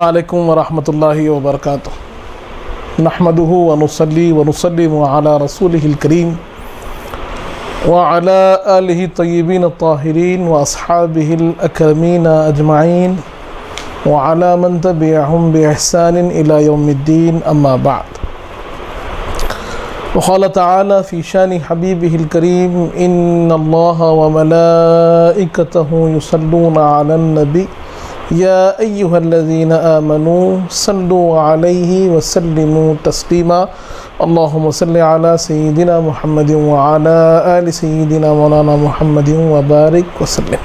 علیکم ورحمۃ اللہ وبرکاتہ نحمدہ ونصلی ونسلم علی رسولہ الکریم وعلی آلہ طیبین الطاہرین واصحابہ الاکرمین اجمعین وعلی من تبعہم بإحسان الی یوم الدین اما بعد وقال تعالی فی شان حبیبہ الکریم ان اللہ وملائکتہ یصلون علی النبی یا ایہا الذین آمنوا صلوا علیہ وسلموا تسلیما اللہم صل علی سیدنا محمد وعلی آل سیدنا مولانا محمد وبارک وسلم۔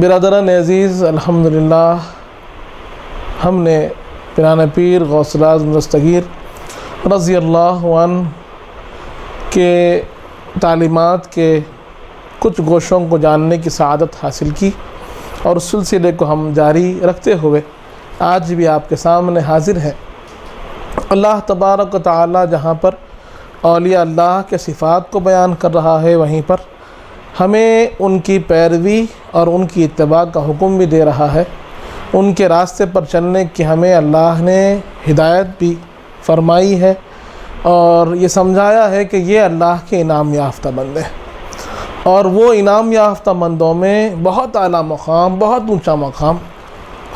برادران عزیز، الحمدللہ ہم نے پیران پیر غوث الاعظم دستگیر رضی اللہ عنہ کے تعلیمات کے کچھ گوشوں کو جاننے کی سعادت حاصل کی، اور اس سلسلے کو ہم جاری رکھتے ہوئے آج بھی آپ کے سامنے حاضر ہیں۔ اللہ تبارک و تعالی جہاں پر اولیاء اللہ کے صفات کو بیان کر رہا ہے، وہیں پر ہمیں ان کی پیروی اور ان کی اتباع کا حکم بھی دے رہا ہے۔ ان کے راستے پر چلنے کی ہمیں اللہ نے ہدایت بھی فرمائی ہے اور یہ سمجھایا ہے کہ یہ اللہ کے انعام یافتہ بندے ہیں، اور وہ انعام یافتہ مندوں میں بہت اعلیٰ مقام، بہت اونچا مقام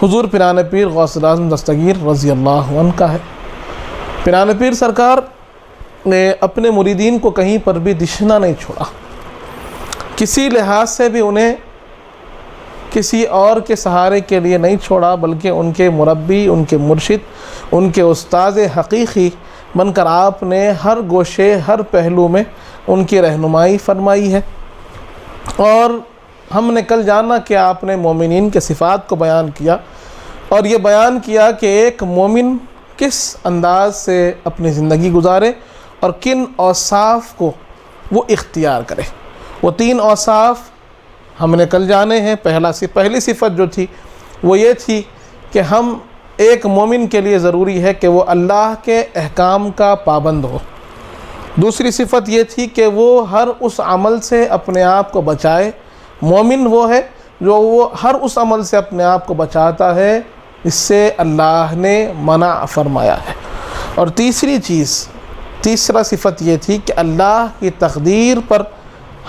حضور پیران پیر غوث الاعظم دستگیر رضی اللہ عنہ کا ہے۔ پیران پیر سرکار نے اپنے مریدین کو کہیں پر بھی دشنہ نہیں چھوڑا، کسی لحاظ سے بھی انہیں کسی اور کے سہارے کے لیے نہیں چھوڑا، بلکہ ان کے مربی، ان کے مرشد، ان کے استاذ حقیقی بن کر آپ نے ہر گوشے، ہر پہلو میں ان کی رہنمائی فرمائی ہے۔ اور ہم نے کل جانا کہ آپ نے مومنین کے صفات کو بیان کیا، اور یہ بیان کیا کہ ایک مومن کس انداز سے اپنی زندگی گزارے اور کن اوصاف کو وہ اختیار کرے۔ وہ 3 اوصاف ہم نے کل جانے ہیں۔ پہلی صفت جو تھی وہ یہ تھی کہ ہم ایک مومن کے لیے ضروری ہے کہ وہ اللہ کے احکام کا پابند ہو۔ دوسری صفت یہ تھی کہ وہ ہر اس عمل سے اپنے آپ کو بچائے۔ مومن وہ ہے جو وہ ہر اس عمل سے اپنے آپ کو بچاتا ہے جس سے اللہ نے منع فرمایا ہے۔ اور تیسرا صفت یہ تھی کہ اللہ کی تقدیر پر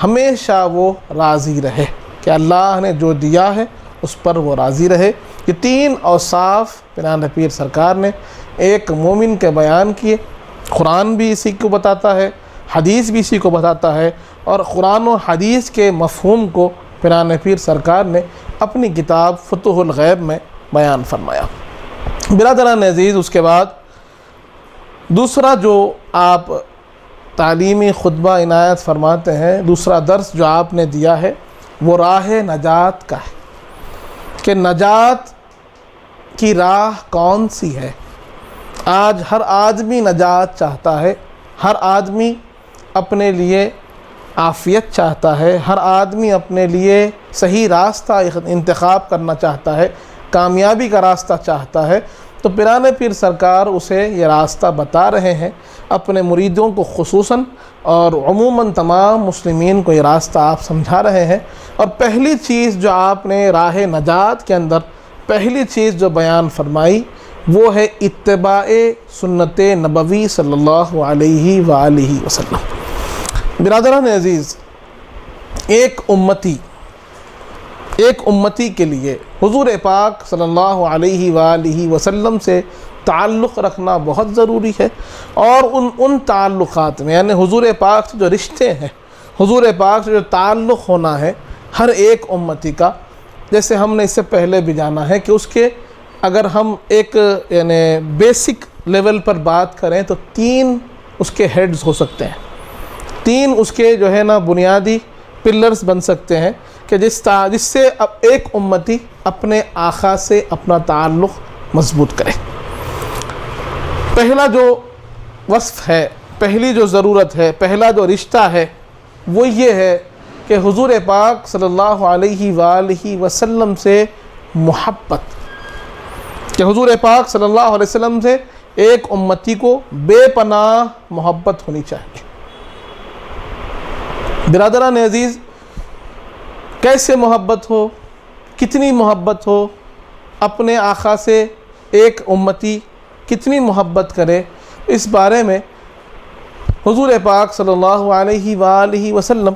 ہمیشہ وہ راضی رہے، کہ اللہ نے جو دیا ہے اس پر وہ راضی رہے۔ یہ 3 اوصاف پیران پیر سرکار نے ایک مومن کے بیان کیے۔ قرآن بھی اسی کو بتاتا ہے، حدیث بھی اسی کو بتاتا ہے، اور قرآن و حدیث کے مفہوم کو پیران پیر سرکار نے اپنی کتاب فتح الغیب میں بیان فرمایا۔ برادران عزیز، اس کے بعد دوسرا جو آپ تعلیمی خطبہ عنایت فرماتے ہیں، دوسرا درس جو آپ نے دیا ہے وہ راہ نجات کا ہے، کہ نجات کی راہ کون سی ہے۔ آج ہر آدمی نجات چاہتا ہے، ہر آدمی اپنے لیے عافیت چاہتا ہے، ہر آدمی اپنے لیے صحیح راستہ انتخاب کرنا چاہتا ہے، کامیابی کا راستہ چاہتا ہے۔ تو پیران پیر سرکار اسے یہ راستہ بتا رہے ہیں، اپنے مریدوں کو خصوصاً اور عموماً تمام مسلمین کو یہ راستہ آپ سمجھا رہے ہیں۔ اور پہلی چیز جو آپ نے راہ نجات کے اندر پہلی چیز جو بیان فرمائی وہ ہے اتباع سنت نبوی صلی اللہ علیہ وآلہ وسلم۔ برادران عزیز، ایک امتی کے لیے حضور پاک صلی اللہ علیہ وآلہ وسلم سے تعلق رکھنا بہت ضروری ہے، اور ان تعلقات میں یعنی حضور پاک سے جو رشتے ہیں، حضور پاک سے جو تعلق ہونا ہے ہر ایک امتی کا، جیسے ہم نے اس سے پہلے بھی جانا ہے کہ اس کے اگر ہم ایک یعنی بیسک لیول پر بات کریں تو 3 اس کے ہیڈز ہو سکتے ہیں، 3 اس کے جو ہے نا بنیادی پلرز بن سکتے ہیں کہ جس سے اب ایک امتی اپنے آقا سے اپنا تعلق مضبوط کرے۔ پہلا جو وصف ہے، پہلی جو ضرورت ہے، پہلا جو رشتہ ہے وہ یہ ہے کہ حضور پاک صلی اللہ علیہ وآلہ وسلم سے محبت، کہ حضور پاک صلی اللہ علیہ وسلم سے ایک امتی کو بے پناہ محبت ہونی چاہیے۔ برادران عزیز، کیسے محبت ہو، کتنی محبت ہو، اپنے آقا سے ایک امتی کتنی محبت کرے، اس بارے میں حضور پاک صلی اللہ علیہ وآلہ وسلم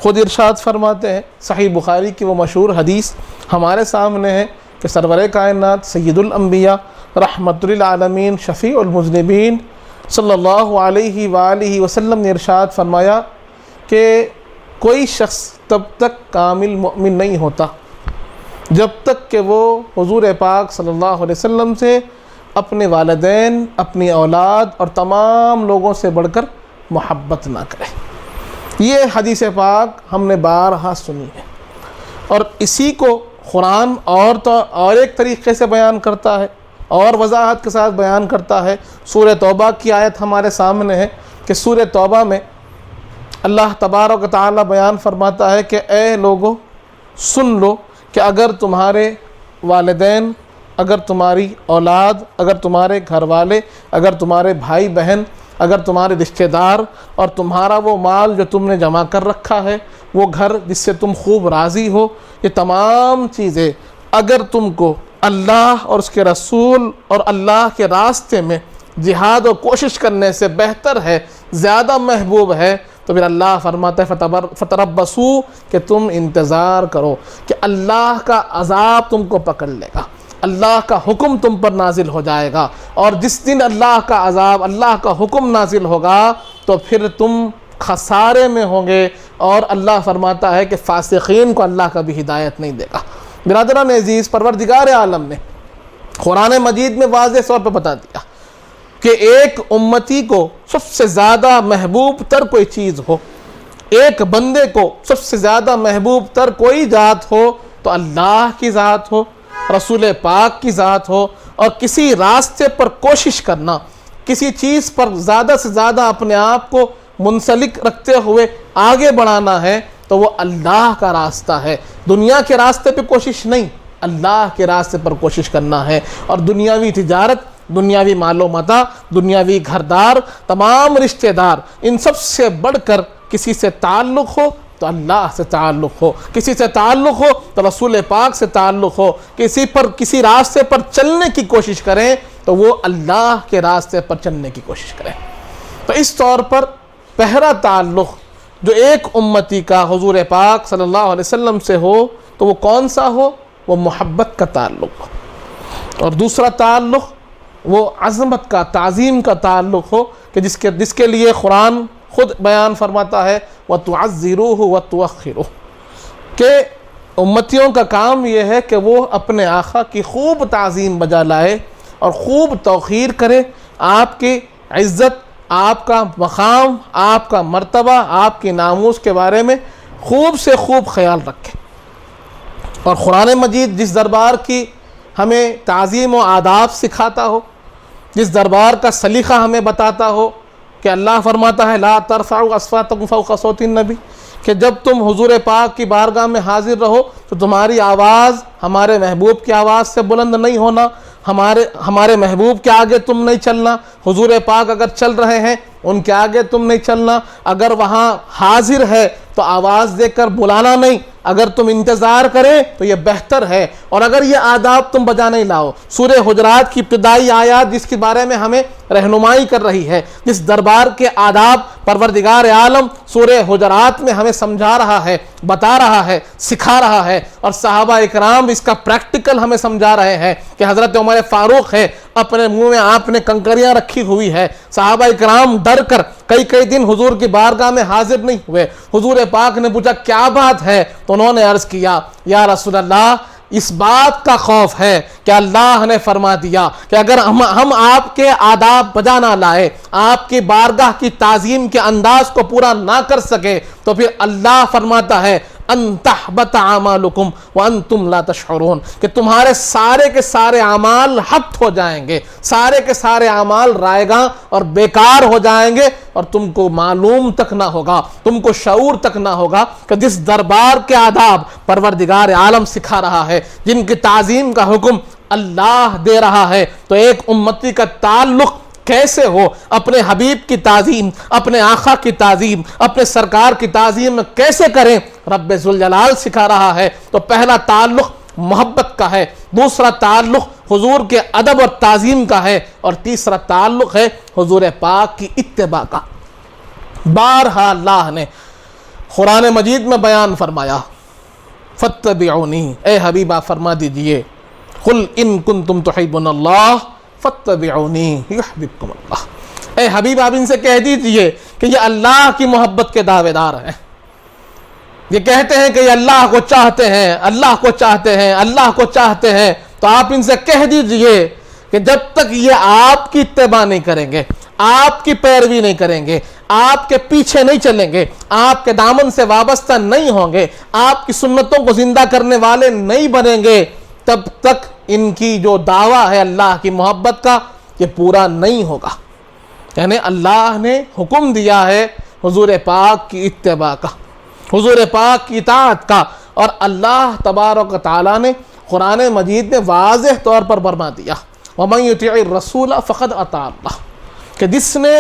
خود ارشاد فرماتے ہیں۔ صحیح بخاری کی وہ مشہور حدیث ہمارے سامنے ہے کہ سرور کائنات سید الانبیاء رحمت للعالمین شفیع المذنبین صلی اللہ علیہ وآلہ وسلم نے ارشاد فرمایا کہ کوئی شخص تب تک کامل مومن نہیں ہوتا جب تک کہ وہ حضور پاک صلی اللہ علیہ وسلم سے اپنے والدین، اپنی اولاد اور تمام لوگوں سے بڑھ کر محبت نہ کرے۔ یہ حدیث پاک ہم نے بارہا سنی ہے، اور اسی کو قرآن اور ایک طریقے سے بیان کرتا ہے اور وضاحت کے ساتھ بیان کرتا ہے۔ سورہ توبہ کی آیت ہمارے سامنے ہے کہ سورہ توبہ میں اللہ تبارک و تعالی بیان فرماتا ہے کہ اے لوگو سن لو کہ اگر تمہارے والدین، اگر تمہاری اولاد، اگر تمہارے گھر والے، اگر تمہارے بھائی بہن، اگر تمہارے رشتہ دار اور تمہارا وہ مال جو تم نے جمع کر رکھا ہے، وہ گھر جس سے تم خوب راضی ہو، یہ تمام چیزیں اگر تم کو اللہ اور اس کے رسول اور اللہ کے راستے میں جہاد و کوشش کرنے سے بہتر ہے، زیادہ محبوب ہے، تو پھر اللہ فرماتا ہے فتربصوا کہ تم انتظار کرو کہ اللہ کا عذاب تم کو پکڑ لے گا، اللہ کا حکم تم پر نازل ہو جائے گا، اور جس دن اللہ کا عذاب، اللہ کا حکم نازل ہوگا تو پھر تم خسارے میں ہوں گے، اور اللہ فرماتا ہے کہ فاسقین کو اللہ کا بھی ہدایت نہیں دے گا۔ برادران عزیز، پروردگار عالم نے قرآن مجید میں واضح طور پہ بتا دیا کہ ایک امتی کو سب سے زیادہ محبوب تر کوئی چیز ہو، ایک بندے کو سب سے زیادہ محبوب تر کوئی ذات ہو تو اللہ کی ذات ہو، رسول پاک کی ذات ہو، اور کسی راستے پر کوشش کرنا، کسی چیز پر زیادہ سے زیادہ اپنے آپ کو منسلک رکھتے ہوئے آگے بڑھانا ہے تو وہ اللہ کا راستہ ہے۔ دنیا کے راستے پہ کوشش نہیں، اللہ کے راستے پر کوشش کرنا ہے، اور دنیاوی تجارت، دنیاوی مال و متاع، دنیاوی گھردار، تمام رشتہ دار، ان سب سے بڑھ کر کسی سے تعلق ہو تو اللہ سے تعلق ہو، کسی سے تعلق ہو تو رسول پاک سے تعلق ہو، کسی راستے پر چلنے کی کوشش کریں تو وہ اللہ کے راستے پر چلنے کی کوشش کریں۔ تو اس طور پر پہلا تعلق جو ایک امتی کا حضور پاک صلی اللہ علیہ وسلم سے ہو تو وہ کون سا ہو؟ وہ محبت کا تعلق ہو، اور دوسرا تعلق وہ عظمت کا، تعظیم کا تعلق ہو کہ جس کے لیے قرآن خود بیان فرماتا ہے وَتُعَزِّرُوهُ وَتُوَخِّرُوهُ کہ امتیوں کا کام یہ ہے کہ وہ اپنے آقا کی خوب تعظیم بجا لائے اور خوب توقیر کرے، آپ کی عزت، آپ کا مقام، آپ کا مرتبہ، آپ کی ناموس کے بارے میں خوب سے خوب خیال رکھے۔ اور قرآن مجید جس دربار کی ہمیں تعظیم و آداب سکھاتا ہو، جس دربار کا سلیقہ ہمیں بتاتا ہو کہ اللہ فرماتا ہے لا ترفعوا اصواتکم فوق صوت النبی کہ جب تم حضور پاک کی بارگاہ میں حاضر رہو تو تمہاری آواز ہمارے محبوب کی آواز سے بلند نہیں ہونا، ہمارے محبوب کے آگے تم نہیں چلنا، حضور پاک اگر چل رہے ہیں ان کے آگے تم نہیں چلنا، اگر وہاں حاضر ہے تو آواز دے کر بلانا نہیں، اگر تم انتظار کریں تو یہ بہتر ہے، اور اگر یہ آداب تم بجا نہیں لاؤ۔ سورہ حجرات کی ابتدائی آیات جس کے بارے میں ہمیں رہنمائی کر رہی ہے، جس دربار کے آداب پروردگار عالم سورہ حجرات میں ہمیں سمجھا رہا ہے، بتا رہا ہے، سکھا رہا ہے، اور صحابہ اکرام اس کا پریکٹیکل ہمیں سمجھا رہے ہیں کہ حضرت عمر فاروق ہے، اپنے منہ میں آپ نے کنکریاں رکھی ہوئی ہے، صحابہ اکرام ڈر کر کئی دن حضور کی بارگاہ میں حاضر نہیں ہوئے۔ حضور پاک نے پوچھا کیا بات ہے؟ تو انہوں نے عرض کیا یا رسول اللہ اس بات کا خوف ہے کہ اللہ نے فرما دیا کہ اگر ہم آپ کے آداب بجا نہ لائے، آپ کی بارگاہ کی تعظیم کے انداز کو پورا نہ کر سکے تو پھر اللہ فرماتا ہے ان تحبط اعمالکم وانتم لا تشعرون کہ تمہارے سارے کے سارے اعمال حبط ہو جائیں گے، سارے کے سارے اعمال رائیگاں اور بیکار ہو جائیں گے، اور تم کو معلوم تک نہ ہوگا، تم کو شعور تک نہ ہوگا کہ جس دربار کے آداب پروردگار عالم سکھا رہا ہے، جن کی تعظیم کا حکم اللہ دے رہا ہے، تو ایک امتی کا تعلق کیسے ہو، اپنے حبیب کی تعظیم، اپنے آقا کی تعظیم، اپنے سرکار کی تعظیم کیسے کریں، رب ذوالجلال سکھا رہا ہے۔ تو پہلا تعلق محبت کا ہے، دوسرا تعلق حضور کے ادب اور تعظیم کا ہے، اور تیسرا تعلق ہے حضور پاک کی اتباع کا۔ بارہا اللہ نے قرآن مجید میں بیان فرمایا، فاتبعونی، اے حبیبہ فرما دیجئے، قل ان کنتم تحبون اللہ فاتبعونی یحببکم اللہ، اے حبیب آپ ان سے کہہ دیجئے کہ یہ اللہ کی محبت کے دعوے دار ہیں، یہ کہتے ہیں کہ یہ اللہ کو چاہتے ہیں، اللہ کو چاہتے ہیں، اللہ کو چاہتے ہیں، تو آپ ان سے کہہ دیجئے کہ جب تک یہ آپ کی اتباع نہیں کریں گے، آپ کی پیروی نہیں کریں گے، آپ کے پیچھے نہیں چلیں گے، آپ کے دامن سے وابستہ نہیں ہوں گے، آپ کی سنتوں کو زندہ کرنے والے نہیں بنیں گے، تب تک ان کی جو دعویٰ ہے اللہ کی محبت کا یہ پورا نہیں ہوگا۔ یعنی اللہ نے حکم دیا ہے حضور پاک کی اتباع کا، حضور پاک کی اطاعت کا، اور اللہ تبارک و تعالیٰ نے قرآن مجید میں واضح طور پر فرما دیا، وَمَن يُطِعِ الرَّسُولَ فَقَدْ أَطَاعَ اللَّهَ، کہ جس نے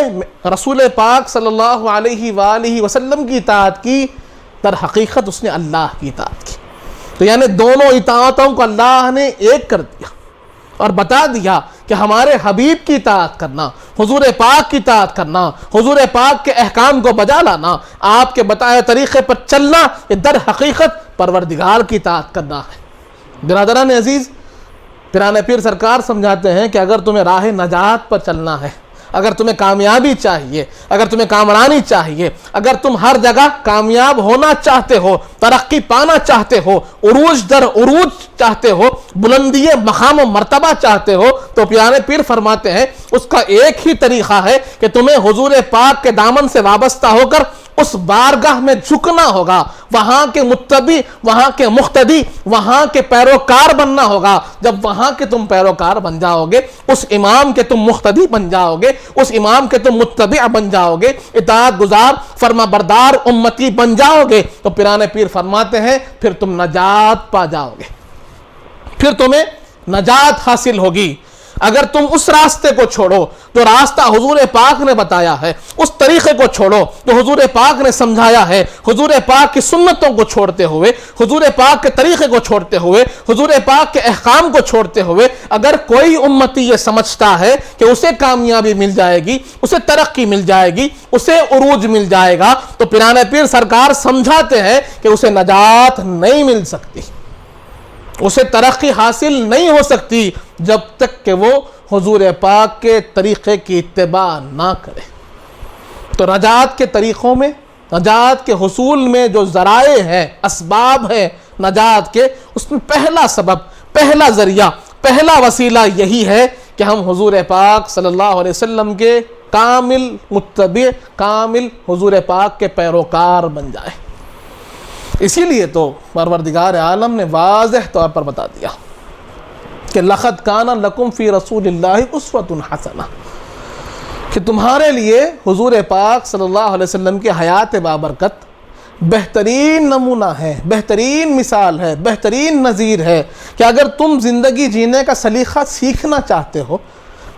رسول پاک صلی اللہ علیہ وآلہ وسلم کی اطاعت کی، در حقیقت اس نے اللہ کی اطاعت کی۔ تو یعنی دونوں اطاعتوں کو اللہ نے ایک کر دیا اور بتا دیا کہ ہمارے حبیب کی اطاعت کرنا، حضور پاک کی اطاعت کرنا، حضور پاک کے احکام کو بجا لانا، آپ کے بتائے طریقے پر چلنا، یہ در حقیقت پروردگار کی اطاعت کرنا ہے۔ برادران عزیز، پیرانے پیر سرکار سمجھاتے ہیں کہ اگر تمہیں راہ نجات پر چلنا ہے، اگر تمہیں کامیابی چاہیے، اگر تمہیں کامرانی چاہیے، اگر تم ہر جگہ کامیاب ہونا چاہتے ہو، ترقی پانا چاہتے ہو، عروج در عروج چاہتے ہو، بلندی مقام و مرتبہ چاہتے ہو، تو پیرانے پیر فرماتے ہیں اس کا ایک ہی طریقہ ہے کہ تمہیں حضور پاک کے دامن سے وابستہ ہو کر اس بارگاہ میں جھکنا ہوگا، وہاں کے متبع، وہاں کے مقتدی، وہاں کے پیروکار بننا ہوگا۔ جب وہاں کے تم پیروکار بن جاؤ گے، اس امام کے تم مقتدی بن جاؤ گے، اس امام کے تم متبع بن جاؤ گے، اطاعت گزار فرما بردار امتی بن جاؤ گے، تو پیرانے پیر فرماتے ہیں پھر تم نجات پا جاؤ گے، پھر تمہیں نجات حاصل ہوگی۔ اگر تم اس راستے کو چھوڑو تو راستہ حضور پاک نے بتایا ہے، اس طریقے کو چھوڑو تو حضور پاک نے سمجھایا ہے، حضور پاک کی سنتوں کو چھوڑتے ہوئے، حضور پاک کے طریقے کو چھوڑتے ہوئے، حضور پاک کے احکام کو چھوڑتے ہوئے، اگر کوئی امتی یہ سمجھتا ہے کہ اسے کامیابی مل جائے گی، اسے ترقی مل جائے گی، اسے عروج مل جائے گا، تو پیرانے پیر سرکار سمجھاتے ہیں کہ اسے نجات نہیں مل سکتی، اسے ترقی حاصل نہیں ہو سکتی جب تک کہ وہ حضور پاک کے طریقے کی اتباع نہ کرے۔ تو نجات کے طریقوں میں، نجات کے حصول میں جو ذرائع ہیں، اسباب ہیں نجات کے، اس میں پہلا سبب، پہلا ذریعہ، پہلا وسیلہ یہی ہے کہ ہم حضور پاک صلی اللہ علیہ وسلم کے کامل متبع، کامل حضور پاک کے پیروکار بن جائیں۔ اسی لیے تو پروردگار عالم نے واضح طور پر بتا دیا کہ لَقَدْ كَانَ لَكُمْ فِي رَسُولِ اللَّهِ أُسْوَةٌ حَسَنَةٌ، کہ تمہارے لیے حضور پاک صلی اللہ علیہ وسلم کی حیات بابرکت بہترین نمونہ ہے، بہترین مثال ہے، بہترین نظیر ہے، کہ اگر تم زندگی جینے کا سلیقہ سیکھنا چاہتے ہو،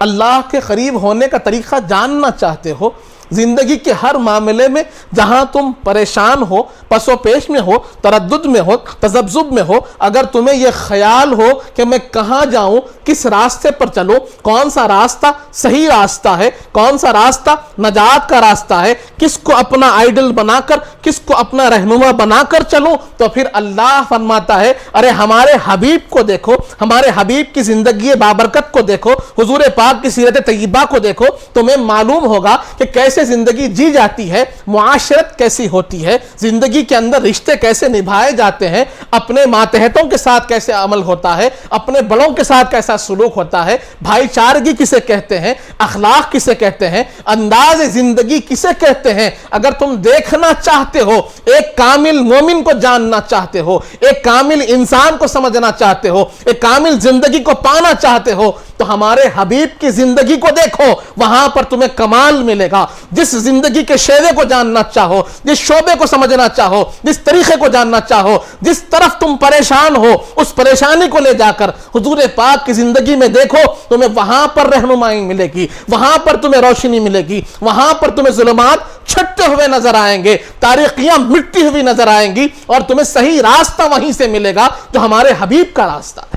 اللہ کے قریب ہونے کا طریقہ جاننا چاہتے ہو، زندگی کے ہر معاملے میں جہاں تم پریشان ہو، پس و پیش میں ہو، تردد میں ہو، تذبذب میں ہو، اگر تمہیں یہ خیال ہو کہ میں کہاں جاؤں، کس راستے پر چلوں، کون سا راستہ صحیح راستہ ہے، کون سا راستہ نجات کا راستہ ہے، کس کو اپنا آئیڈل بنا کر، کس کو اپنا رہنما بنا کر چلوں، تو پھر اللہ فرماتا ہے ارے ہمارے حبیب کو دیکھو، ہمارے حبیب کی زندگی بابرکت کو دیکھو، حضور پاک کی سیرت طیبہ کو دیکھو، تمہیں معلوم ہوگا کہ کیسے زندگی جی جاتی ہے، معاشرت کیسی ہوتی ہے، زندگی کے اندر رشتے کیسے نبھائے جاتے ہیں، اپنے ماتحتوں کے ساتھ کیسے عمل ہوتا ہے، اپنے بڑوں کے ساتھ کیسا سلوک ہوتا ہے، بھائی چارگی کسے کہتے ہیں، اخلاق کسے کہتے ہیں، انداز زندگی کسے کہتے ہیں۔ اگر تم دیکھنا چاہتے ہو، ایک کامل مومن کو جاننا چاہتے ہو، ایک کامل انسان کو سمجھنا چاہتے ہو، ایک کامل زندگی کو پانا چاہتے ہو، تو ہمارے حبیب کی زندگی کو دیکھو، وہاں پر تمہیں کمال ملے گا۔ جس زندگی کے شعبے کو جاننا چاہو، جس شعبے کو سمجھنا چاہو، جس طریقے کو جاننا چاہو، جس طرف تم پریشان ہو، اس پریشانی کو لے جا کر حضور پاک کی زندگی میں دیکھو، تمہیں وہاں پر رہنمائی ملے گی، وہاں پر تمہیں روشنی ملے گی، وہاں پر تمہیں ظلمات چھٹتے ہوئے نظر آئیں گے، تاریکیاں مٹتی ہوئی نظر آئیں گی، اور تمہیں صحیح راستہ وہیں سے ملے گا جو ہمارے حبیب کا راستہ ہے۔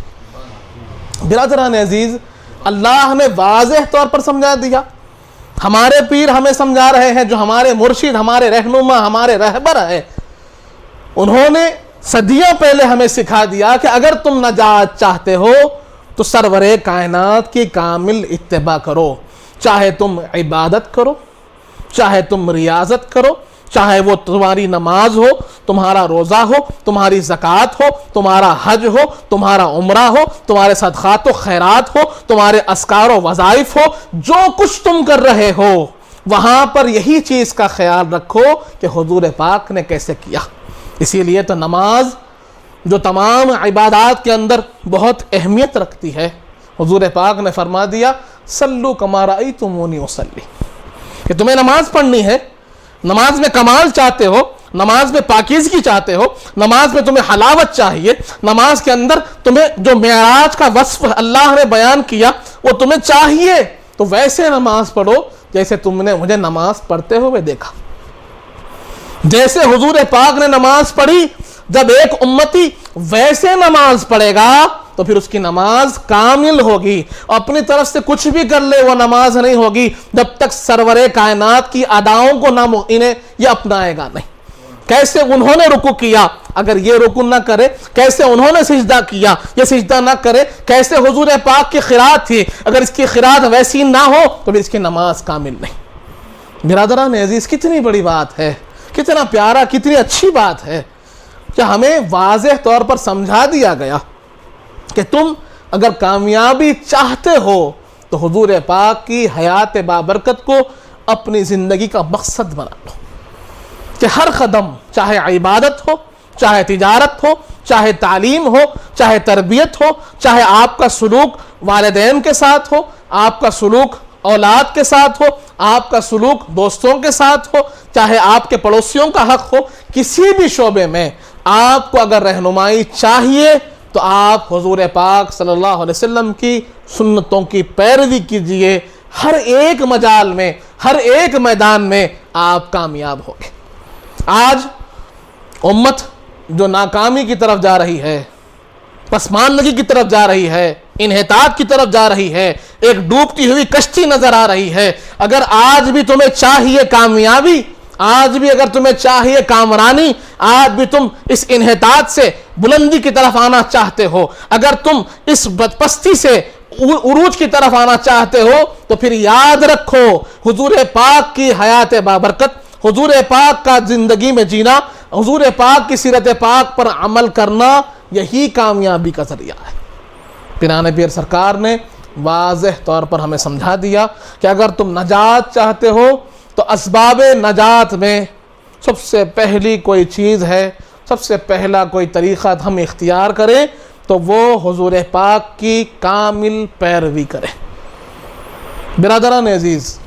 برادران عزیز، اللہ نے واضح طور پر سمجھا دیا، ہمارے پیر ہمیں سمجھا رہے ہیں، جو ہمارے مرشد، ہمارے رہنما، ہمارے رہبر ہے، انہوں نے صدیوں پہلے ہمیں سکھا دیا کہ اگر تم نجات چاہتے ہو تو سرور کائنات کی کامل اتباع کرو، چاہے تم عبادت کرو، چاہے تم ریاضت کرو، چاہے وہ تمہاری نماز ہو، تمہارا روزہ ہو، تمہاری زکوٰۃ ہو، تمہارا حج ہو، تمہارا عمرہ ہو، تمہارے صدقات و خیرات ہو، تمہارے اذکار و وظائف ہو، جو کچھ تم کر رہے ہو وہاں پر یہی چیز کا خیال رکھو کہ حضور پاک نے کیسے کیا۔ اسی لیے تو نماز جو تمام عبادات کے اندر بہت اہمیت رکھتی ہے، حضور پاک نے فرما دیا صلو کما رأیتمونی اصلی، کہ تمہیں نماز پڑھنی ہے، نماز میں کمال چاہتے ہو، نماز میں پاکیزگی چاہتے ہو، نماز میں تمہیں حلاوت چاہیے، نماز کے اندر تمہیں جو معراج کا وصف اللہ نے بیان کیا وہ تمہیں چاہیے، تو ویسے نماز پڑھو جیسے تم نے مجھے نماز پڑھتے ہوئے دیکھا۔ جیسے حضور پاک نے نماز پڑھی، جب ایک امتی ویسے نماز پڑھے گا تو پھر اس کی نماز کامل ہوگی، اپنی طرف سے کچھ بھی کر لے وہ نماز نہیں ہوگی جب تک سرور کائنات کی اداؤں کو نہ انہیں یہ اپنائے گا نہیں۔ کیسے انہوں نے رکوع کیا، اگر یہ رکوع نہ کرے، کیسے انہوں نے سجدہ کیا، یہ سجدہ نہ کرے، کیسے حضور پاک کی قرات تھی، اگر اس کی قرات ویسی نہ ہو تو پھر اس کی نماز کامل نہیں۔ برادران عزیز، کتنی بڑی بات ہے، کتنا پیارا، کتنی اچھی بات ہے کہ ہمیں واضح طور پر سمجھا دیا گیا کہ تم اگر کامیابی چاہتے ہو تو حضور پاک کی حیات بابرکت کو اپنی زندگی کا مقصد بنا لو، کہ ہر قدم، چاہے عبادت ہو، چاہے تجارت ہو، چاہے تعلیم ہو، چاہے تربیت ہو، چاہے آپ کا سلوک والدین کے ساتھ ہو، آپ کا سلوک اولاد کے ساتھ ہو، آپ کا سلوک دوستوں کے ساتھ ہو، چاہے آپ کے پڑوسیوں کا حق ہو، کسی بھی شعبے میں آپ کو اگر رہنمائی چاہیے تو آپ حضور پاک صلی اللہ علیہ وسلم کی سنتوں کی پیروی کیجئے، ہر ایک مجال میں، ہر ایک میدان میں آپ کامیاب ہوگے۔ آج امت جو ناکامی کی طرف جا رہی ہے، پسماندگی کی طرف جا رہی ہے، انحطاط کی طرف جا رہی ہے، ایک ڈوبتی ہوئی کشتی نظر آ رہی ہے، اگر آج بھی تمہیں چاہیے کامیابی، آج بھی اگر تمہیں چاہیے کامرانی، آج بھی تم اس انحطاط سے بلندی کی طرف آنا چاہتے ہو، اگر تم اس بدپستی سے عروج کی طرف آنا چاہتے ہو، تو پھر یاد رکھو حضور پاک کی حیات بابرکت، حضور پاک کا زندگی میں جینا، حضور پاک کی سیرت پاک پر عمل کرنا، یہی کامیابی کا ذریعہ ہے۔ پیرانے پیر سرکار نے واضح طور پر ہمیں سمجھا دیا کہ اگر تم نجات چاہتے ہو تو اسباب نجات میں سب سے پہلی کوئی چیز ہے، سب سے پہلا کوئی طریقہ ہم اختیار کریں تو وہ حضور پاک کی کامل پیروی کریں۔ برادران عزیز،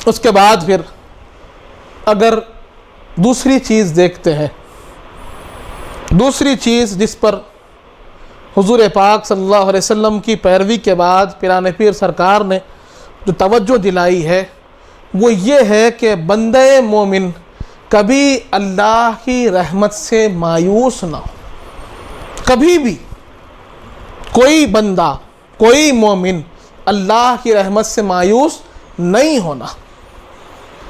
اس کے بعد پھر اگر دوسری چیز دیکھتے ہیں، دوسری چیز جس پر حضور پاک صلی اللہ علیہ وسلم کی پیروی کے بعد پیرانے پیر سرکار نے جو توجہ دلائی ہے وہ یہ ہے کہ بندہ مومن کبھی اللہ کی رحمت سے مایوس نہ ہو۔ کبھی بھی کوئی بندہ، کوئی مومن اللہ کی رحمت سے مایوس نہیں ہونا،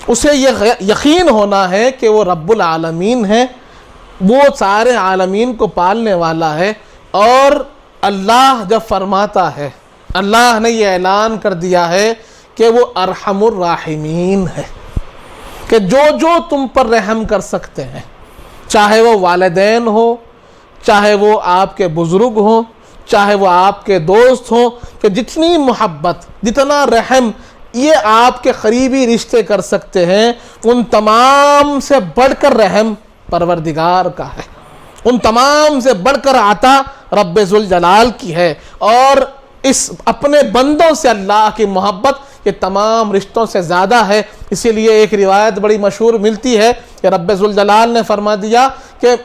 اسے یہ یقین ہونا ہے کہ وہ رب العالمین ہے، وہ سارے عالمین کو پالنے والا ہے، اور اللہ جب فرماتا ہے، اللہ نے یہ اعلان کر دیا ہے کہ وہ ارحم الراحمین ہے، کہ جو تم پر رحم کر سکتے ہیں، چاہے وہ والدین ہو، چاہے وہ آپ کے بزرگ ہوں، چاہے وہ آپ کے دوست ہوں، کہ جتنی محبت، جتنا رحم یہ آپ کے قریبی رشتے کر سکتے ہیں، ان تمام سے بڑھ کر رحم پروردگار کا ہے، ان تمام سے بڑھ کر عطا رب ذوالجلال کی ہے، اور اس اپنے بندوں سے اللہ کی محبت یہ تمام رشتوں سے زیادہ ہے۔ اسی لیے ایک روایت بڑی مشہور ملتی ہے کہ رب ذوالجلال نے فرما دیا کہ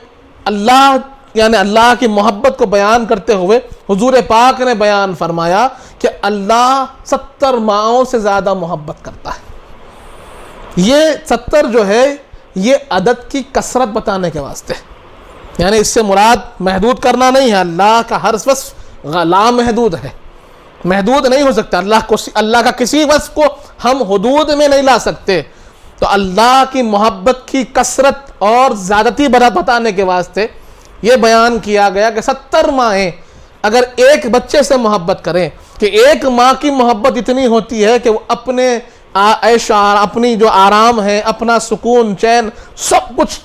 اللہ یعنی اللہ کی محبت کو بیان کرتے ہوئے حضور پاک نے بیان فرمایا کہ اللہ 70 ماؤں سے زیادہ محبت کرتا ہے۔ یہ 70 جو ہے یہ عدد کی کثرت بتانے کے واسطے، یعنی اس سے مراد محدود کرنا نہیں ہے، اللہ کا ہر وصف لامحدود ہے، محدود نہیں ہو سکتا، اللہ کا کسی وصف کو ہم حدود میں نہیں لا سکتے۔ تو اللہ کی محبت کی کثرت اور زیادتی بتانے کے واسطے یہ بیان کیا گیا کہ 70 مائیں اگر ایک بچے سے محبت کریں کہ ایک ماں کی محبت اتنی ہوتی ہے کہ وہ اپنے عیش اپنی جو آرام ہے، اپنا سکون چین سب کچھ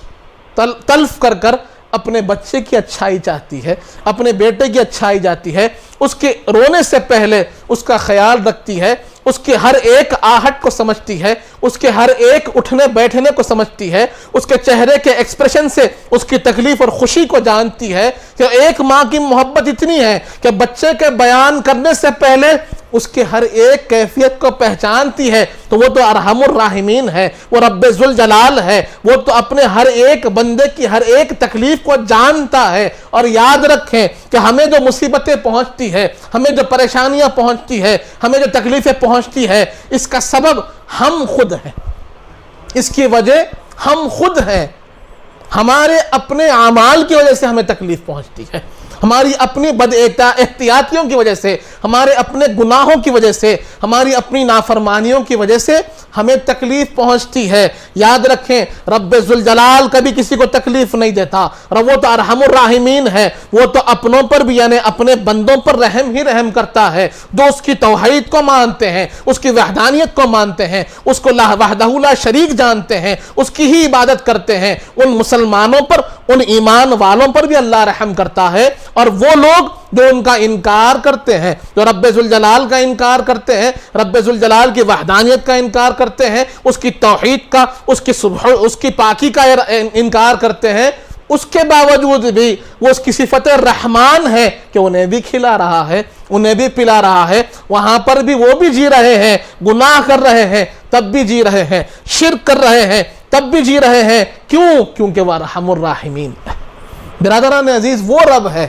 تلف کر کر اپنے بچے کی اچھائی چاہتی ہے، اپنے بیٹے کی اچھائی چاہتی ہے، اس کے رونے سے پہلے اس کا خیال رکھتی ہے، اس کے ہر ایک آہٹ کو سمجھتی ہے، اس کے ہر ایک اٹھنے بیٹھنے کو سمجھتی ہے، اس کے چہرے کے ایکسپریشن سے اس کی تکلیف اور خوشی کو جانتی ہے کہ ایک ماں کی محبت اتنی ہے کہ بچے کے بیان کرنے سے پہلے اس کے ہر ایک کیفیت کو پہچانتی ہے۔ تو وہ تو ارحم الراحمین ہے، وہ رب ذوالجلال ہے، وہ تو اپنے ہر ایک بندے کی ہر ایک تکلیف کو جانتا ہے۔ اور یاد رکھیں کہ ہمیں جو مصیبتیں پہنچتی ہے، ہمیں جو پریشانیاں پہنچتی ہے، ہمیں جو تکلیفیں پہنچتی ہے، اس کا سبب ہم خود ہیں، اس کی وجہ ہم خود ہیں۔ ہمارے اپنے اعمال کی وجہ سے ہمیں تکلیف پہنچتی ہے، ہماری اپنی بد احتیاطیوں کی وجہ سے، ہمارے اپنے گناہوں کی وجہ سے، ہماری اپنی نافرمانیوں کی وجہ سے ہمیں تکلیف پہنچتی ہے۔ یاد رکھیں رب ذوالجلال کبھی کسی کو تکلیف نہیں دیتا، وہ تو ارحم الراحمین ہے، وہ تو اپنوں پر بھی یعنی اپنے بندوں پر رحم ہی رحم کرتا ہے، جو اس کی توحید کو مانتے ہیں، اس کی وحدانیت کو مانتے ہیں، اس کو وحدہ لا شریک جانتے ہیں، اس کی ہی عبادت کرتے ہیں، ان مسلمانوں پر، ان ایمان والوں پر بھی اللہ رحم کرتا ہے۔ اور وہ لوگ جو ان کا انکار کرتے ہیں، جو رب ذوالجلال کا انکار کرتے ہیں، رب ذوالجلال کی وحدانیت کا انکار کرتے ہیں، اس کی توحید کا، اس کی پاکی کا انکار کرتے ہیں، اس کے باوجود بھی وہ اس کی صفت رحمان ہے کہ انہیں بھی کھلا رہا ہے، انہیں بھی پلا رہا ہے، وہاں پر بھی وہ بھی جی رہے ہیں، گناہ کر رہے ہیں تب بھی جی رہے ہیں، شرک کر رہے ہیں تب بھی جی رہے ہیں۔ کیوں؟ کیونکہ وہ ارحم الراحمین ہے۔ برادران عزیز، وہ رب ہے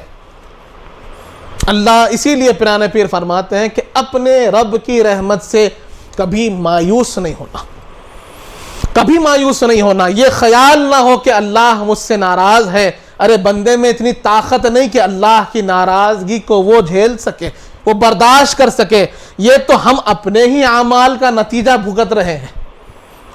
اللہ۔ اسی لیے پیرانے پیر فرماتے ہیں کہ اپنے رب کی رحمت سے کبھی مایوس نہیں ہونا، کبھی مایوس نہیں ہونا۔ یہ خیال نہ ہو کہ اللہ مجھ سے ناراض ہے، ارے بندے میں اتنی طاقت نہیں کہ اللہ کی ناراضگی کو وہ جھیل سکے، وہ برداشت کر سکے۔ یہ تو ہم اپنے ہی اعمال کا نتیجہ بھگت رہے ہیں،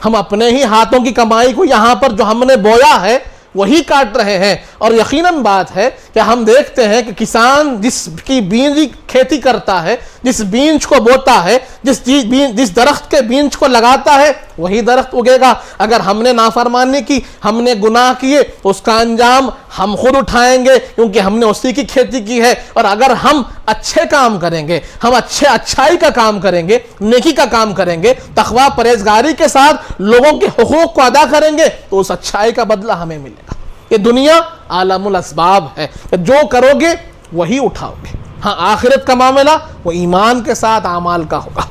ہم اپنے ہی ہاتھوں کی کمائی کو یہاں پر جو ہم نے بویا ہے وہی کاٹ رہے ہیں۔ اور یقیناً بات ہے کہ ہم دیکھتے ہیں کہ کسان جس کی بیج کھیتی کرتا ہے، جس بیج کو بوتا ہے، جس درخت کے بیج کو لگاتا ہے وہی درخت اگے گا۔ اگر ہم نے نافرمانی کی، ہم نے گناہ کیے تو اس کا انجام ہم خود اٹھائیں گے، کیونکہ ہم نے اسی کی کھیتی کی ہے۔ اور اگر ہم اچھے کام کریں گے، ہم اچھائی کا کام کریں گے، نیکی کا کام کریں گے، تقوی پرہیزگاری کے ساتھ لوگوں کے حقوق کو ادا کریں گے تو اس اچھائی کا بدلہ ہمیں ملے گا۔ یہ دنیا عالم الاسباب ہے، جو کرو گے وہی اٹھاؤ گے۔ ہاں آخرت کا معاملہ وہ ایمان کے ساتھ اعمال کا ہوگا،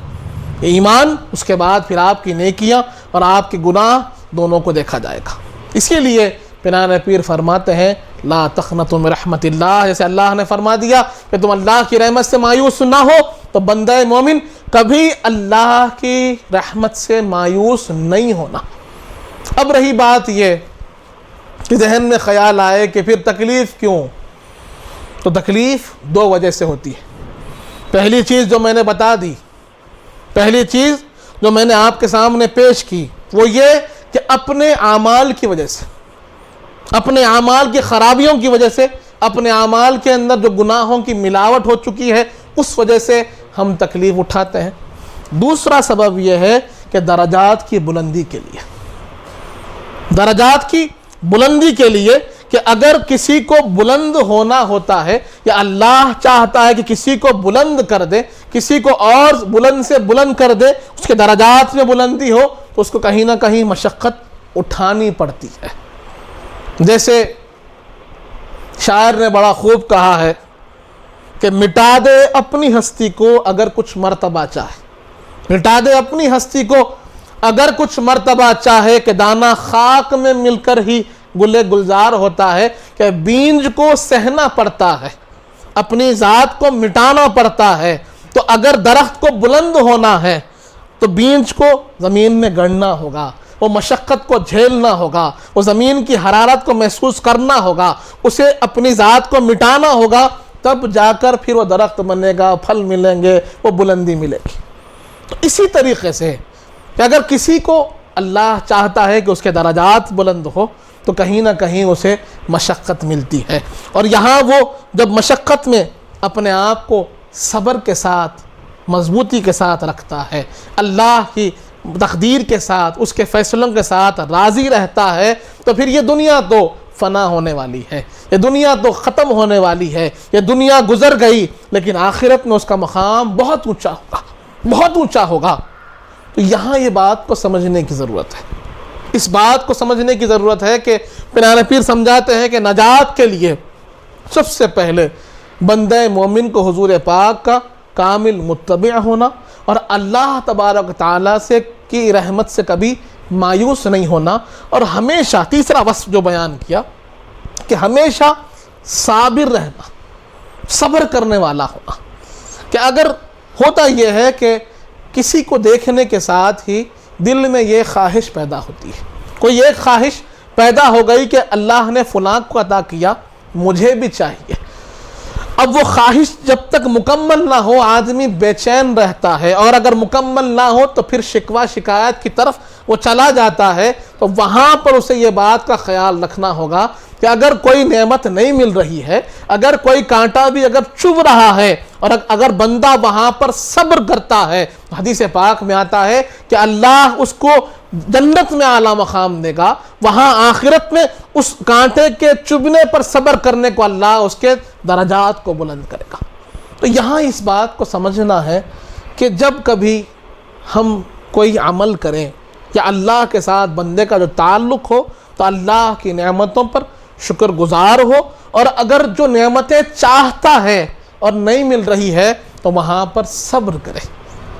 ایمان اس کے بعد پھر آپ کی نیکیاں اور آپ کے گناہ دونوں کو دیکھا جائے گا۔ اسی لیے پیرانے پیر فرماتے ہیں لا تقنطوا من رحمت اللہ، جیسے اللہ نے فرما دیا کہ تم اللہ کی رحمت سے مایوس نہ ہو، تو بندہ مومن کبھی اللہ کی رحمت سے مایوس نہیں ہونا۔ اب رہی بات یہ کہ ذہن میں خیال آئے کہ پھر تکلیف کیوں؟ تو تکلیف دو وجہ سے ہوتی ہے۔ پہلی چیز جو میں نے بتا دی، پہلی چیز جو میں نے آپ کے سامنے پیش کی وہ یہ کہ اپنے اعمال کی وجہ سے، اپنے اعمال کی خرابیوں کی وجہ سے، اپنے اعمال کے اندر جو گناہوں کی ملاوٹ ہو چکی ہے اس وجہ سے ہم تکلیف اٹھاتے ہیں۔ دوسرا سبب یہ ہے کہ درجات کی بلندی کے لیے، درجات کی بلندی کے لیے کہ اگر کسی کو بلند ہونا ہوتا ہے یا اللہ چاہتا ہے کہ کسی کو بلند کر دے، کسی کو اور بلند سے بلند کر دے، اس کے درجات میں بلندی ہو تو اس کو کہیں نہ کہیں مشقت اٹھانی پڑتی ہے۔ جیسے شاعر نے بڑا خوب کہا ہے کہ مٹا دے اپنی ہستی کو اگر کچھ مرتبہ چاہے، مٹا دے اپنی ہستی کو اگر کچھ مرتبہ چاہے، کہ دانا خاک میں مل کر ہی گلے گلزار ہوتا ہے، کہ بیج کو سہنا پڑتا ہے، اپنی ذات کو مٹانا پڑتا ہے۔ تو اگر درخت کو بلند ہونا ہے تو بیج کو زمین میں گڑنا ہوگا، وہ مشقت کو جھیلنا ہوگا، وہ زمین کی حرارت کو محسوس کرنا ہوگا، اسے اپنی ذات کو مٹانا ہوگا، تب جا کر پھر وہ درخت بنے گا، پھل ملیں گے، وہ بلندی ملے گی۔ تو اسی طریقے سے کہ اگر کسی کو اللہ چاہتا ہے کہ اس کے درجات بلند ہو تو کہیں نہ کہیں اسے مشقت ملتی ہے، اور یہاں وہ جب مشقت میں اپنے آپ کو صبر کے ساتھ، مضبوطی کے ساتھ رکھتا ہے، اللہ کی تقدیر کے ساتھ، اس کے فیصلوں کے ساتھ راضی رہتا ہے، تو پھر یہ دنیا تو فنا ہونے والی ہے، یہ دنیا تو ختم ہونے والی ہے، یہ دنیا گزر گئی، لیکن آخرت میں اس کا مقام بہت اونچا ہوگا، بہت اونچا ہوگا۔ تو یہاں یہ بات کو سمجھنے کی ضرورت ہے، اس بات کو سمجھنے کی ضرورت ہے کہ پیران پیر سمجھاتے ہیں کہ نجات کے لیے سب سے پہلے بندہ مومن کو حضور پاک کا کامل متبع ہونا، اور اللہ تبارک تعالیٰ سے کی رحمت سے کبھی مایوس نہیں ہونا، اور ہمیشہ تیسرا وصف جو بیان کیا کہ ہمیشہ صابر رہنا، صبر کرنے والا ہونا۔ کہ اگر ہوتا یہ ہے کہ کسی کو دیکھنے کے ساتھ ہی دل میں یہ خواہش پیدا ہوتی ہے، کوئی ایک خواہش پیدا ہو گئی کہ اللہ نے فلاں کو عطا کیا، مجھے بھی چاہیے۔ اب وہ خواہش جب تک مکمل نہ ہو آدمی بے چین رہتا ہے، اور اگر مکمل نہ ہو تو پھر شکوہ شکایت کی طرف وہ چلا جاتا ہے۔ تو وہاں پر اسے یہ بات کا خیال رکھنا ہوگا کہ اگر کوئی نعمت نہیں مل رہی ہے، اگر کوئی کانٹا بھی اگر چبھ رہا ہے، اور اگر بندہ وہاں پر صبر کرتا ہے، حدیث پاک میں آتا ہے کہ اللہ اس کو جنت میں اعلیٰ مقام دے گا، وہاں آخرت میں اس کانٹے کے چبھنے پر صبر کرنے کو اللہ اس کے درجات کو بلند کرے گا۔ تو یہاں اس بات کو سمجھنا ہے کہ جب کبھی ہم کوئی عمل کریں یا اللہ کے ساتھ بندے کا جو تعلق ہو تو اللہ کی نعمتوں پر شکر گزار ہو، اور اگر جو نعمتیں چاہتا ہے اور نہیں مل رہی ہے تو وہاں پر صبر کرے،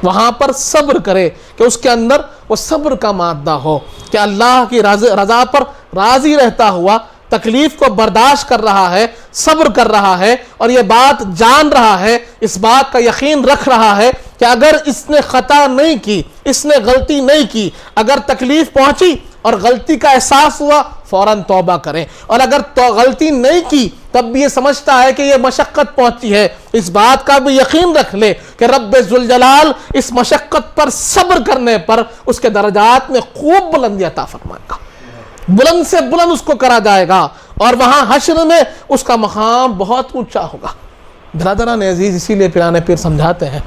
وہاں پر صبر کرے، کہ اس کے اندر وہ صبر کا مادہ ہو، کہ اللہ کی رضا پر راضی رہتا ہوا تکلیف کو برداشت کر رہا ہے، صبر کر رہا ہے، اور یہ بات جان رہا ہے، اس بات کا یقین رکھ رہا ہے کہ اگر اس نے خطا نہیں کی، اس نے غلطی نہیں کی، اگر تکلیف پہنچی اور غلطی کا احساس ہوا فوراً توبہ کریں، اور اگر غلطی نہیں کی تب بھی یہ سمجھتا ہے کہ یہ مشقت پہنچی ہے، اس بات کا بھی یقین رکھ لے کہ رب ذوالجلال اس مشقت پر صبر کرنے پر اس کے درجات میں خوب بلندی عطا فرمائے گا، بلند سے بلند اس کو کرا جائے گا، اور وہاں حشر میں اس کا مقام بہت اونچا ہوگا۔ برادران عزیز، اسی لیے پیرانے پیر سمجھاتے ہیں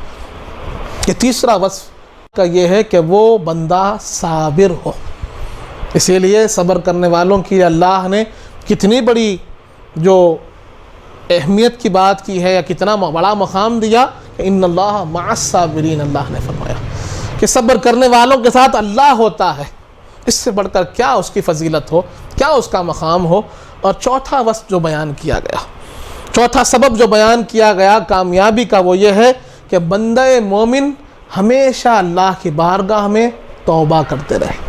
کہ تیسرا وصف کا یہ ہے کہ وہ بندہ صابر ہو۔ اسی لیے صبر کرنے والوں کی اللہ نے کتنی بڑی جو اہمیت کی بات کی ہے، یا کتنا بڑا مقام دیا کہ ان اللہ مع الصابرین، اللہ نے فرمایا کہ صبر کرنے والوں کے ساتھ اللہ ہوتا ہے۔ اس سے بڑھ کر کیا اس کی فضیلت ہو، کیا اس کا مقام ہو۔ اور چوتھا وصف جو بیان کیا گیا، چوتھا سبب جو بیان کیا گیا کامیابی کا، وہ یہ ہے کہ بندہ مومن ہمیشہ اللہ کی بارگاہ میں توبہ کرتے رہے،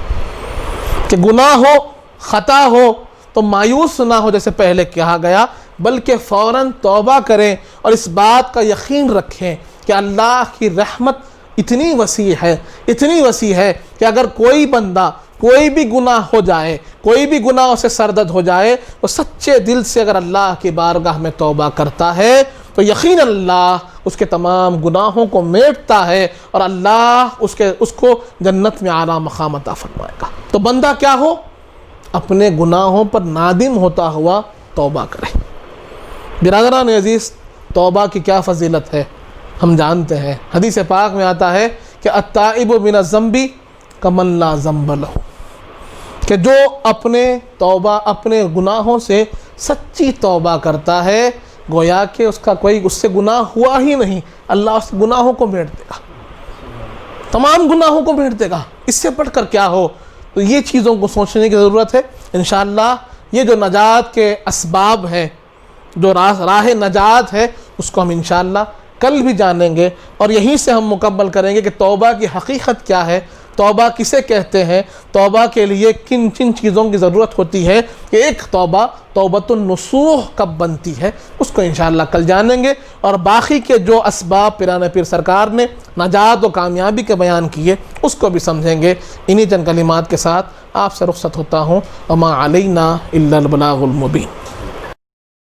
کہ گناہ ہو، خطا ہو تو مایوس نہ ہو جیسے پہلے کہا گیا، بلکہ فوراً توبہ کریں، اور اس بات کا یقین رکھیں کہ اللہ کی رحمت اتنی وسیع ہے، اتنی وسیع ہے کہ اگر کوئی بندہ کوئی بھی گناہ ہو جائے، کوئی بھی گناہ اسے سردد ہو جائے، وہ سچے دل سے اگر اللہ کی بارگاہ میں توبہ کرتا ہے تو یقین اللہ اس کے تمام گناہوں کو میٹتا ہے، اور اللہ اس کو جنت میں اعلیٰ مقام عطا فرمائے گا۔ تو بندہ کیا ہو؟ اپنے گناہوں پر نادم ہوتا ہوا توبہ کرے۔ برادران عزیز، توبہ کی کیا فضیلت ہے ہم جانتے ہیں، حدیث پاک میں آتا ہے کہ التائب من الذنب کمن لا ذنب لہ، کہ جو اپنے گناہوں سے سچی توبہ کرتا ہے گویا کہ اس سے گناہ ہوا ہی نہیں، اللہ اس گناہوں کو میٹ دے گا، تمام گناہوں کو میٹ دے گا۔ اس سے بڑھ کر کیا ہو؟ تو یہ چیزوں کو سوچنے کی ضرورت ہے۔ انشاءاللہ یہ جو نجات کے اسباب ہیں، جو راہ نجات ہے اس کو ہم انشاءاللہ کل بھی جانیں گے، اور یہیں سے ہم مکمل کریں گے کہ توبہ کی حقیقت کیا ہے، توبہ کسے کہتے ہیں، توبہ کے لیے کن چیزوں کی ضرورت ہوتی ہے، کہ ایک توبۃ النصوح کب بنتی ہے، اس کو انشاءاللہ کل جانیں گے، اور باقی کے جو اسباب پیرانے پیر سرکار نے نجات و کامیابی کے بیان کیے اس کو بھی سمجھیں گے۔ انہی چند کلمات کے ساتھ آپ سے رخصت ہوتا ہوں، وما علینا الا البلاغ المبین۔